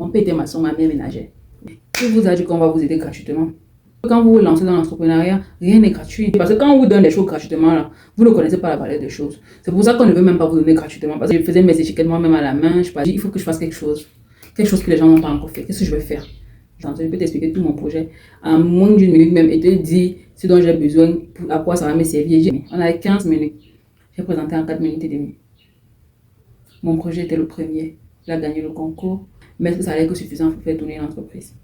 Mon père était maçon, ma mère ménagère. Qui vous a dit qu'on va vous aider gratuitement? Quand vous vous lancez dans l'entrepreneuriat, rien n'est gratuit. Parce que quand on vous donne des choses gratuitement, là, vous ne connaissez pas la valeur des choses. C'est pour ça qu'on ne veut même pas vous donner gratuitement. Parce que je faisais mes étiquettes moi-même à la main. Je dis, il faut que je fasse quelque chose. Quelque chose que les gens n'ont pas encore fait. Qu'est-ce que je vais faire? Je peux t'expliquer tout mon projet en moins d'une minute même et te dire ce dont j'ai besoin, à quoi ça va me servir. On avait 15 minutes. J'ai présenté en 4 minutes et demie. Mon projet était le premier. J'ai gagné le concours. Mais est-ce que ça allait être suffisant pour faire tourner l'entreprise?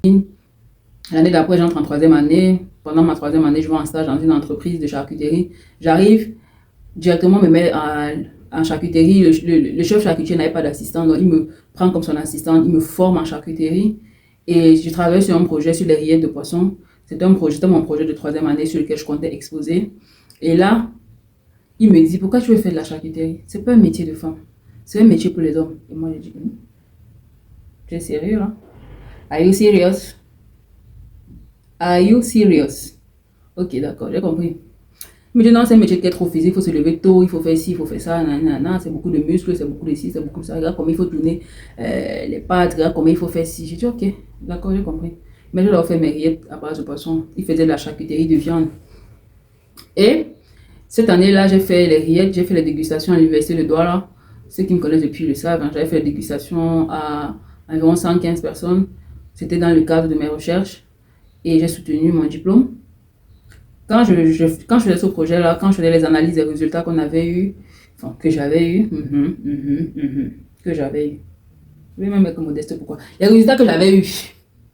L'année d'après, j'entre en troisième année. Pendant ma troisième année, je vais en stage dans une entreprise de charcuterie. J'arrive, directement me met en charcuterie. Le chef charcutier n'avait pas d'assistant, donc il me prend comme son assistant, il me forme en charcuterie. Et je travaille sur un projet sur les rillettes de poisson. C'était mon projet de troisième année sur lequel je comptais exposer. Et là, il me dit, pourquoi tu veux faire de la charcuterie? C'est pas un métier de femme, c'est un métier pour les hommes. Et moi, je dis, tu es sérieux là? Are you serious? Are you serious? Ok, d'accord, j'ai compris. Mais je dis non, c'est un métier qui est trop physique, il faut se lever tôt, il faut faire ci, il faut faire ça, nanana, c'est beaucoup de muscles, c'est beaucoup de ci, c'est beaucoup de ça. Regarde comment il faut tourner les pattes, regarde comment il faut faire ci. J'ai dit ok, d'accord, j'ai compris. Mais je leur fais mes rillettes à base de poisson. Ils faisaient de la charcuterie de viande. Et cette année-là, j'ai fait les rillettes, j'ai fait les dégustations à l'université de Douala. Ceux qui me connaissent depuis le savent, hein, j'avais fait les dégustations à environ 115 personnes. C'était dans le cadre de mes recherches. Et j'ai soutenu mon diplôme. Quand je faisais ce projet-là, quand je faisais les analyses des résultats qu'on avait eu, enfin, que j'avais eu, que j'avais eu. Je vais même être modeste, pourquoi? Les résultats que j'avais eu,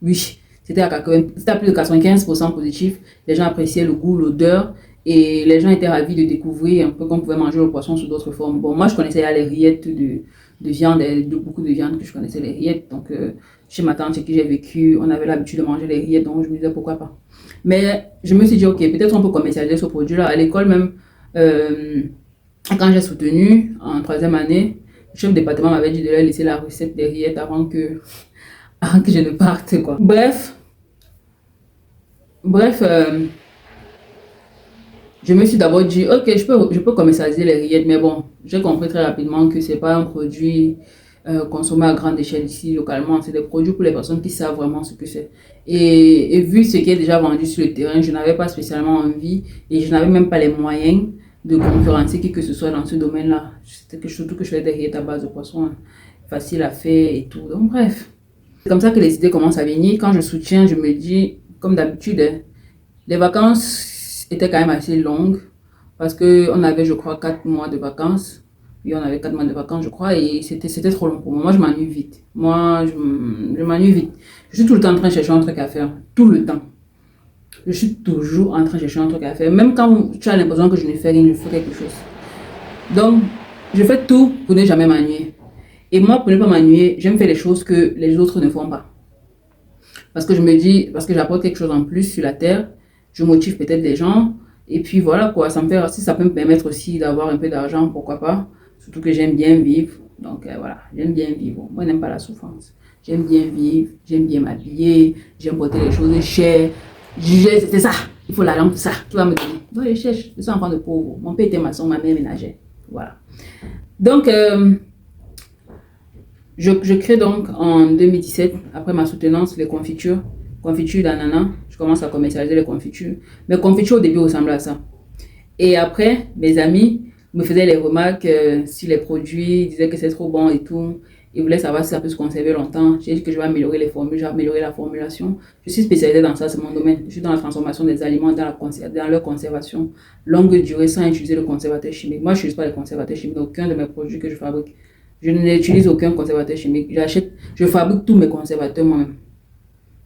oui, c'était à plus de 95% positif. Les gens appréciaient le goût, l'odeur, et les gens étaient ravis de découvrir un peu qu'on pouvait manger le poisson sous d'autres formes. Bon, moi, je connaissais les rillettes de viande, beaucoup de viande que je connaissais les rillettes. Donc, chez ma tante chez qui j'ai vécu, on avait l'habitude de manger les rillettes, donc je me disais pourquoi pas. Mais je me suis dit, ok, peut-être on peut commercialiser ce produit-là. À l'école même, quand j'ai soutenu en troisième année, le chef de département m'avait dit de leur laisser la recette des rillettes avant que je ne parte, quoi. Bref, je me suis d'abord dit, ok, je peux commercialiser les rillettes, mais bon, j'ai compris très rapidement que c'est pas un produit consommé à grande échelle ici, localement. C'est des produits pour les personnes qui savent vraiment ce que c'est. Et vu ce qui est déjà vendu sur le terrain, je n'avais pas spécialement envie et je n'avais même pas les moyens de concurrencer qui que ce soit dans ce domaine-là. C'était surtout que je faisais des rillettes à base de poisson, hein, facile à faire et tout. Donc bref, c'est comme ça que les idées commencent à venir. Quand je soutiens, je me dis, comme d'habitude, hein, les vacances étaient quand même assez longues parce qu'on avait, je crois, 4 mois de vacances. Oui, on avait 4 mois de vacances, je crois, et c'était trop long pour moi. Moi, je m'ennuie vite. Moi, je m'ennuie vite. Je suis tout le temps en train de chercher un truc à faire. Tout le temps. Je suis toujours en train de chercher un truc à faire. Même quand tu as l'impression que je ne fais rien, je fais quelque chose. Donc, je fais tout pour ne jamais m'ennuyer. Et moi, pour ne pas m'ennuyer, j'aime faire les choses que les autres ne font pas. Parce que je me dis, parce que j'apporte quelque chose en plus sur la terre, je motive peut-être des gens. Et puis voilà quoi, si ça peut me permettre aussi d'avoir un peu d'argent, pourquoi pas. Surtout que j'aime bien vivre. Donc voilà, j'aime bien vivre. Moi, je n'aime pas la souffrance. J'aime bien vivre, j'aime bien m'habiller, j'aime porter les choses chères. C'est ça, il faut l'argent pour ça. Tu vas me donner. Donc je cherche, je suis enfant de pauvre. Mon père était maçon, ma mère ménagère. Voilà. Donc, je crée donc en 2017, après ma soutenance, les confitures d'ananas. Je commence à commercialiser les confitures. Mes confitures au début ressemblaient à ça. Et après, mes amis me faisaient les remarques sur les produits, ils disaient que c'est trop bon et tout. Ils voulaient savoir si ça peut se conserver longtemps. J'ai dit que je vais améliorer les formules, je vais améliorer la formulation. Je suis spécialisée dans ça, c'est mon domaine. Je suis dans la transformation des aliments, dans leur conservation longue durée sans utiliser le conservateur chimique. Moi, je n'utilise pas les conservateurs chimiques dans aucun de mes produits que je fabrique. Je n'utilise aucun conservateur chimique. Je fabrique tous mes conservateurs moi-même.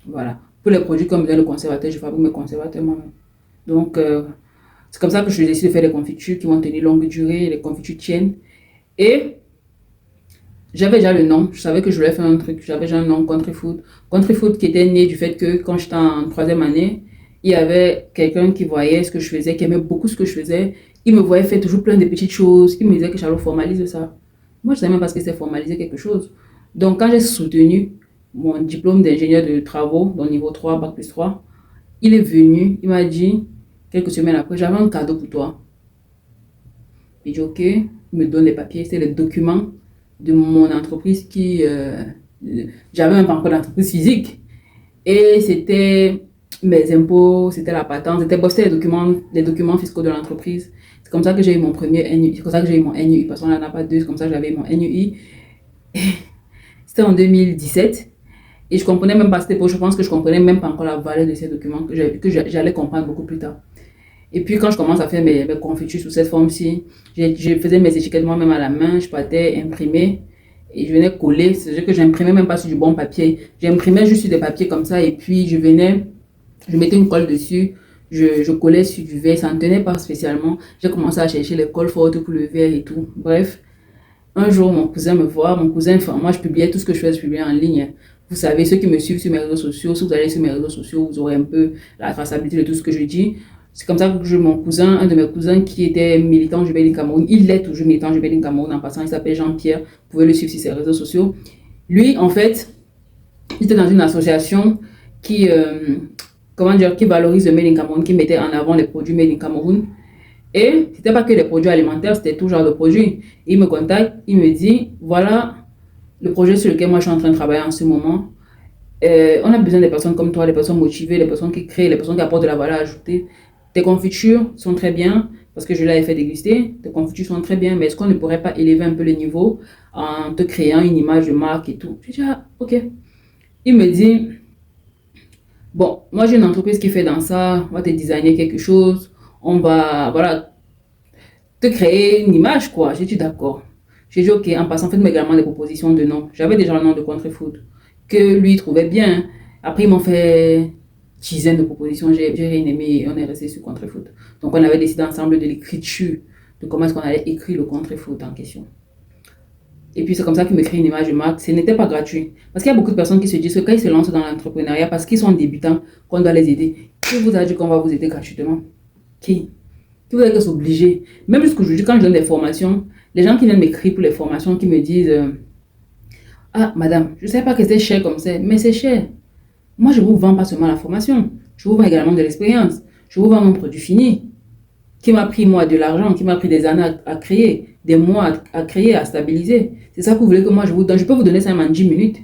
Voilà. Pour les produits comme le conservateur, je fabrique mes conservateurs moi-même. Donc, c'est comme ça que je décide de faire des confitures qui vont tenir longue durée, les confitures tiennent. Et j'avais déjà le nom, je savais que je voulais faire un truc, j'avais déjà un nom, Country Food. Country Food qui était né du fait que quand j'étais en troisième année, il y avait quelqu'un qui voyait ce que je faisais, qui aimait beaucoup ce que je faisais. Il me voyait faire toujours plein de petites choses, il me disait que j'allais formaliser ça. Moi, je ne savais même pas ce que c'est formaliser quelque chose. Donc, quand j'ai soutenu mon diplôme d'ingénieur de travaux, dans niveau 3, Bac plus 3, il est venu, il m'a dit, quelques semaines après, j'avais un cadeau pour toi. Il dit, ok, il me donne les papiers, c'est les documents de mon entreprise qui J'avais même pas encore d'entreprise physique. Et c'était mes impôts, c'était la patente, c'était les documents fiscaux de l'entreprise. C'est comme ça que j'ai eu mon premier NUI. C'est comme ça que j'ai eu mon NUI, parce qu'on n'en a pas deux. C'est comme ça que j'avais eu mon NUI. C'était en 2017. Et je comprenais même pas, je pense que je comprenais même pas encore la valeur de ces documents que j'allais comprendre beaucoup plus tard. Et puis quand je commence à faire mes confitures sous cette forme-ci, je faisais mes étiquettes moi-même à la main, je partais imprimer et je venais coller. C'est-à-dire que j'imprimais même pas sur du bon papier. J'imprimais juste sur des papiers comme ça et puis je mettais une colle dessus, je collais sur du verre, ça ne tenait pas spécialement. J'ai commencé à chercher les colles fortes pour le verre et tout. Bref, un jour mon cousin me voit, enfin, moi je publiais tout ce que je faisais, je publiais en ligne. Vous savez, ceux qui me suivent sur mes réseaux sociaux, si vous allez sur mes réseaux sociaux, vous aurez un peu la traçabilité de tout ce que je dis. C'est comme ça que mon cousin, un de mes cousins qui était militant Jubilé Cameroun, il est toujours militant Jubilé Cameroun en passant, il s'appelle Jean-Pierre, vous pouvez le suivre sur ses réseaux sociaux. Lui, en fait, il était dans une association qui, qui valorise le Made in Cameroun, qui mettait en avant les produits Made in Cameroun. Et c'était pas que des produits alimentaires, c'était tout genre de produits. Il me contacte, il me dit, voilà le projet sur lequel moi je suis en train de travailler en ce moment. On a besoin des personnes comme toi, des personnes motivées, des personnes qui créent, des personnes qui apportent de la valeur ajoutée. Tes confitures sont très bien, parce que je l'avais fait déguster. Tes confitures sont très bien, mais est-ce qu'on ne pourrait pas élever un peu le niveau en te créant une image de marque et tout? Je dis, ah, ok. Il me dit, bon, moi j'ai une entreprise qui fait dans ça, on va te designer quelque chose, on va, voilà, te créer une image, quoi. J'ai dit, d'accord. J'ai dit, ok, en passant, faites-moi également des propositions de noms. J'avais déjà le nom de Contrefood, que lui trouvait bien. Après, ils m'ont fait dizaines de propositions, j'ai rien aimé et on est resté sur Contrefood. Donc, on avait décidé ensemble de l'écriture, de comment est-ce qu'on allait écrire le Contrefood en question. Et puis, c'est comme ça qu'il me crée une image de marque. Ce n'était pas gratuit. Parce qu'il y a beaucoup de personnes qui se disent que quand ils se lancent dans l'entrepreneuriat, parce qu'ils sont débutants, qu'on doit les aider. Qui vous a dit qu'on va vous aider gratuitement? Qui vous a dit que c'est obligé? Même jusqu'aujourd'hui, quand je donne des formations, les gens qui viennent m'écrire pour les formations, qui me disent ah, madame, je ne sais pas que c'est cher comme ça, mais c'est cher. Moi, je ne vous vends pas seulement la formation. Je vous vends également de l'expérience. Je vous vends mon produit fini, qui m'a pris, moi, de l'argent, qui m'a pris des années à créer, des mois à créer, à stabiliser. C'est ça que vous voulez que moi je vous donne. Je peux vous donner ça en 10 minutes.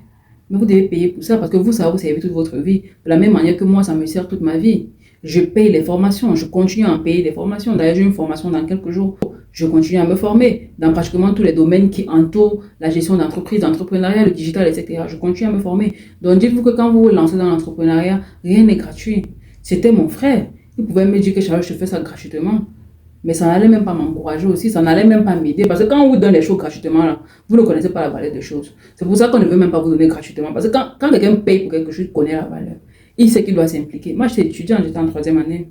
Mais vous devez payer pour ça parce que vous, ça va vous servir toute votre vie. De la même manière que moi, ça me sert toute ma vie. Je paye les formations. Je continue à payer des formations. D'ailleurs, j'ai une formation dans quelques jours. Je continue à me former dans pratiquement tous les domaines qui entourent la gestion d'entreprise, d'entrepreneuriat, le digital, etc. Je continue à me former. Donc, dites-vous que quand vous vous lancez dans l'entrepreneuriat, rien n'est gratuit. C'était mon frère. Il pouvait me dire que je fais ça gratuitement. Mais ça n'allait même pas m'encourager aussi, ça n'allait même pas m'aider. Parce que quand on vous donne les choses gratuitement, là, vous ne connaissez pas la valeur des choses. C'est pour ça qu'on ne veut même pas vous donner gratuitement. Parce que quand quelqu'un paye pour quelque chose, il connaît la valeur. Il sait qu'il doit s'impliquer. Moi, j'étais étudiant, j'étais en 3e année.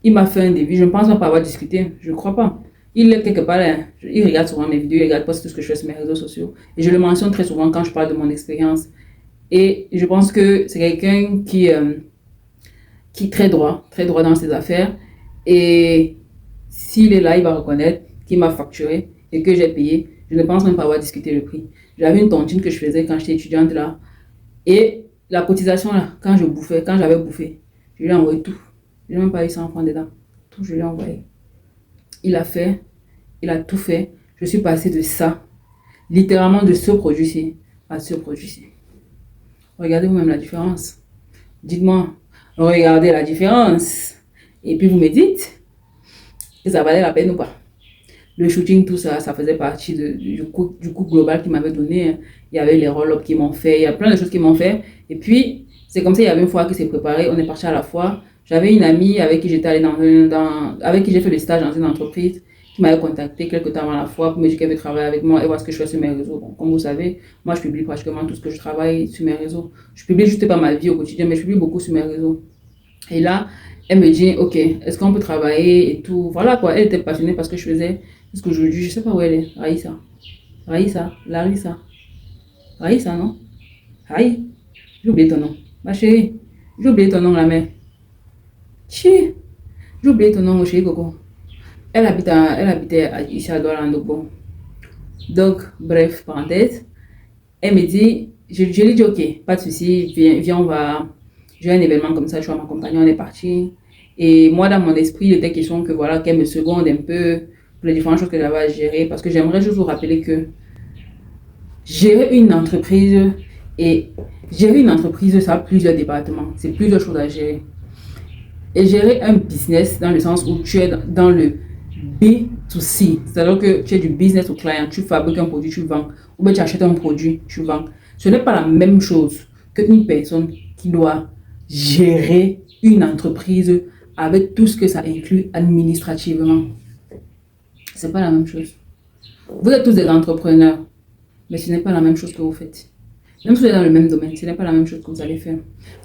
Il m'a fait un devis, je ne pense pas avoir discuté, je ne crois pas. Il est quelque part là, il regarde souvent mes vidéos, il regarde pas tout ce que je fais sur mes réseaux sociaux. Et je le mentionne très souvent quand je parle de mon expérience. Et je pense que c'est quelqu'un qui est très droit dans ses affaires. Et s'il est là, il va reconnaître qu'il m'a facturé et que j'ai payé. Je ne pense même pas avoir discuté le prix. J'avais une tontine que je faisais quand j'étais étudiante là. Et la cotisation là, quand j'avais bouffé, je lui ai envoyé tout. Je n'ai même pas eu 100 francs dedans. Tout, je lui ai envoyé. Il a tout fait. Je suis passée de ça, littéralement de ce produit-ci à ce produit-ci. Regardez vous-même la différence. Dites-moi, regardez la différence. Et puis vous me dites que ça valait la peine ou pas. Le shooting, tout ça, ça faisait partie du coût global qu'ils m'avaient donné. Il y avait les roll-ups qu'ils m'ont fait, il y a plein de choses qu'ils m'ont fait. Et puis, c'est comme ça, il y avait une fois qui s'est préparée, on est parti à la fois. J'avais une amie avec qui j'étais allée avec qui j'ai fait le stage dans une entreprise, qui m'avait contacté quelques temps avant la fois pour me dire qu'elle veut travailler avec moi et voir ce que je fais sur mes réseaux. Bon, comme vous savez, moi je publie pratiquement tout ce que je travaille sur mes réseaux. Je publie juste pas ma vie au quotidien, mais je publie beaucoup sur mes réseaux. Et là, elle me dit, ok, est-ce qu'on peut travailler et tout. Voilà quoi, elle était passionnée parce que je faisais ce que je sais pas où elle est. Larissa, non? Aïe, j'ai oublié ton nom. Ma chérie, j'ai oublié ton nom, la mère. J'ai oublié ton nom, mon chéri Coco. Elle habitait ici à Douala-Ndokbo. Donc, bref, parenthèse. Elle me dit, je lui dis, ok, pas de souci, viens, j'ai un événement comme ça, je vais m'accompagner, on est parti. Et moi, dans mon esprit, il était question que voilà, qu'elle me seconde un peu pour les différentes choses que j'avais à gérer. Parce que j'aimerais juste vous rappeler que Gérer une entreprise et gérer une entreprise, ça a plusieurs départements. C'est plusieurs choses à gérer. Et gérer un business dans le sens où tu es dans le B2C, c'est-à-dire que tu es du business au client, tu fabriques un produit, tu vends, ou bien tu achètes un produit, tu vends. Ce n'est pas la même chose qu'une personne qui doit gérer une entreprise avec tout ce que ça inclut administrativement. C'est pas la même chose. Vous êtes tous des entrepreneurs, mais ce n'est pas la même chose que vous faites. Même si vous êtes dans le même domaine, ce n'est pas la même chose que vous allez faire.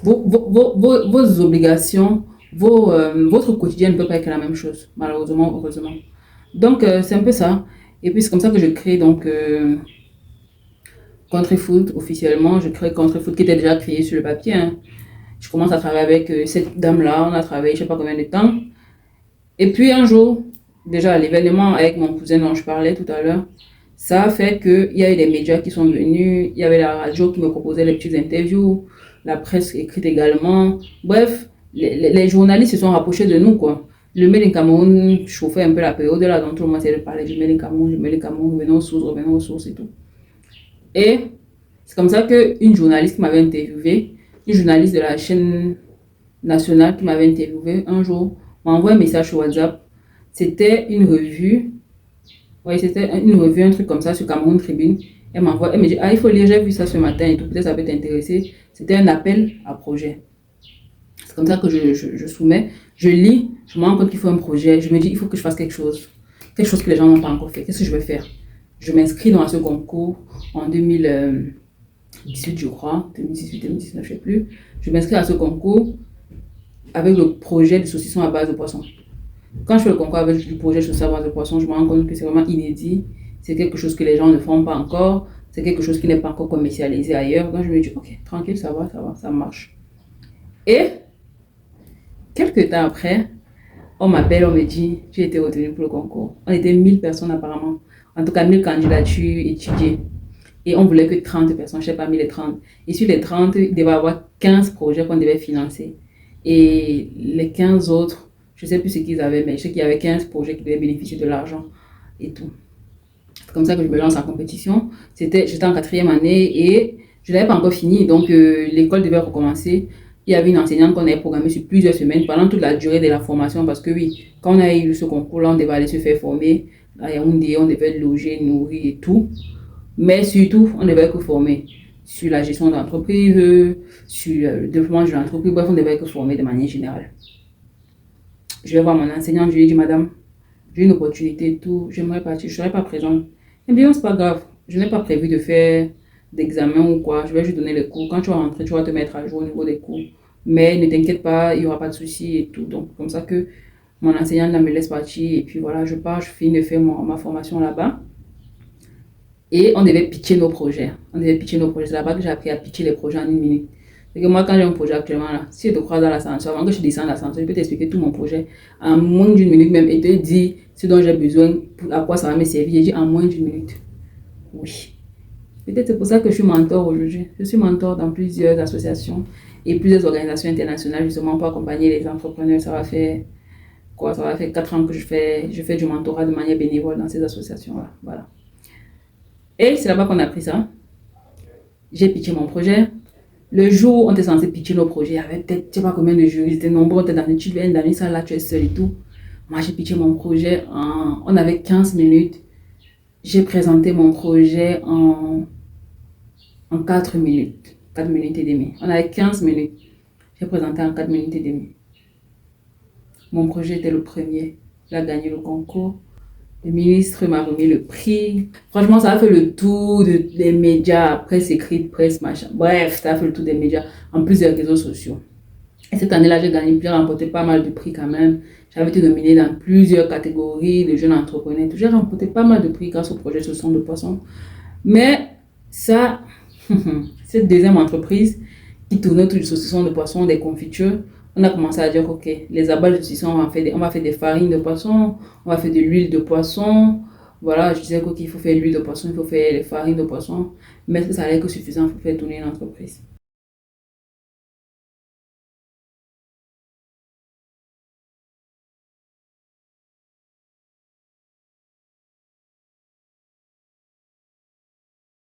Vos obligations, votre quotidien ne peut pas être la même chose, malheureusement, heureusement. Donc, c'est un peu ça. Et puis, c'est comme ça que je crée donc Country Food officiellement. Je crée Country Food qui était déjà créé sur le papier. Hein. Je commence à travailler avec cette dame-là. On a travaillé je ne sais pas combien de temps. Et puis, un jour, déjà, l'événement avec mon cousin dont je parlais tout à l'heure, ça a fait qu'il y a eu des médias qui sont venus, il y avait la radio qui me proposait les petites interviews, la presse écrite également. Bref, les journalistes se sont rapprochés de nous, quoi. Le Made in Cameroun chauffait un peu la période là, donc tout le monde s'est parlé du Made in Cameroun, du Made in Cameroun, revenons aux sources et tout. Et c'est comme ça qu'une journaliste qui m'avait interviewé, une journaliste de la chaîne nationale qui m'avait interviewé un jour, m'a envoyé un message sur WhatsApp. C'était une revue. Oui, c'était une revue, un truc comme ça sur Cameroun Tribune. Elle m'envoie, elle me dit, ah, il faut lire, j'ai vu ça ce matin et tout, peut-être ça peut t'intéresser. C'était un appel à projet. C'est comme ça que je soumets, je lis, je me rends compte qu'il faut un projet, je me dis, il faut que je fasse quelque chose que les gens n'ont pas encore fait. Qu'est-ce que je vais faire? Je m'inscris dans ce concours en 2018, je crois, 2018, 2019, je ne sais plus. Je m'inscris à ce concours avec le projet de saucisson à base de poisson. Quand je fais le concours avec le projet de saucisson à base de poisson, je me rends compte que c'est vraiment inédit. C'est quelque chose que les gens ne font pas encore. C'est quelque chose qui n'est pas encore commercialisé ailleurs. Donc je me dis, ok, tranquille, ça va, ça marche. Et quelques temps après, on m'appelle, on me dit, j'ai été retenue pour le concours. On était 1000 personnes apparemment. En tout cas, 1000 candidatures étudiées. Et on voulait que 30 personnes, je ne sais pas, 1000 et 30. Et sur les 30, il devait y avoir 15 projets qu'on devait financer. Et les 15 autres, je ne sais plus ce qu'ils avaient, mais je sais qu'il y avait 15 projets qui devaient bénéficier de l'argent et tout. C'est comme ça que je me lance en compétition. J'étais en 4e année et je n'avais pas encore fini, donc l'école devait recommencer. Il y avait une enseignante qu'on avait programmée sur plusieurs semaines pendant toute la durée de la formation parce que oui, quand on a eu ce concours-là, on devait aller se faire former. À Yaoundé, on devait loger, nourrir et tout. Mais surtout, on devait être formé sur la gestion d'entreprise, sur le développement de l'entreprise. Bref, on devait être formé de manière générale. Je vais voir mon enseignante, je lui ai dit, madame, j'ai une opportunité et tout, j'aimerais partir, je ne serai pas présente. Elle me dit, non, c'est pas grave, je n'ai pas prévu de faire d'examen ou quoi, je vais juste donner les cours. Quand tu vas rentrer, tu vas te mettre à jour au niveau des cours. Mais ne t'inquiète pas, il n'y aura pas de souci et tout. Donc, comme ça que mon enseignante me laisse partir et puis voilà, je pars, je finis de faire ma formation là-bas. Et on devait pitcher nos projets. C'est là-bas que j'ai appris à pitcher les projets en 1 minute. C'est que moi, quand j'ai un projet actuellement, là, si je te croise dans l'ascenseur, avant que je descende l'ascenseur, je peux t'expliquer tout mon projet en moins d'1 minute même et te dire ce dont j'ai besoin, à quoi ça va me servir. J'ai dit en moins d'1 minute. Oui. Peut-être c'est pour ça que je suis mentor aujourd'hui. Je suis mentor dans plusieurs associations et plusieurs organisations internationales justement pour accompagner les entrepreneurs. Ça va faire 4 ans que je fais du mentorat de manière bénévole dans ces associations-là. Voilà. Et c'est là-bas qu'on a pris ça. J'ai pitché mon projet. Le jour où on était censé pitcher nos projets, il y avait peut-être, je ne sais pas combien de jurys, c'était nombreux, on était dans une tu viens dans une salle, là, tu es seul et tout. Moi, j'ai pitché mon projet on avait 15 minutes. J'ai présenté mon projet en 4 minutes. 4 minutes et demie. On avait 15 minutes. J'ai présenté en 4 minutes et demie. Mon projet était le premier. J'ai gagné le concours. Le ministre m'a remis le prix. Franchement, ça a fait le tour des médias, presse écrite, presse machin. Bref, ça a fait le tour des médias, en plus des réseaux sociaux. Et cette année-là, j'ai remporté pas mal de prix quand même. J'avais été nominée dans plusieurs catégories de jeunes entrepreneurs. J'ai remporté pas mal de prix grâce au projet Saucisson de poisson. Mais ça, cette deuxième entreprise qui tournait autour du saucisson de poisson, des confitures, on a commencé à dire, ok, les abats de saucisson, on va faire des farines de poisson, on va faire de l'huile de poisson. Voilà, je disais qu'il faut faire l'huile de poisson, il faut faire les farines de poisson. Mais ça allait être suffisant pour faire tourner une entreprise.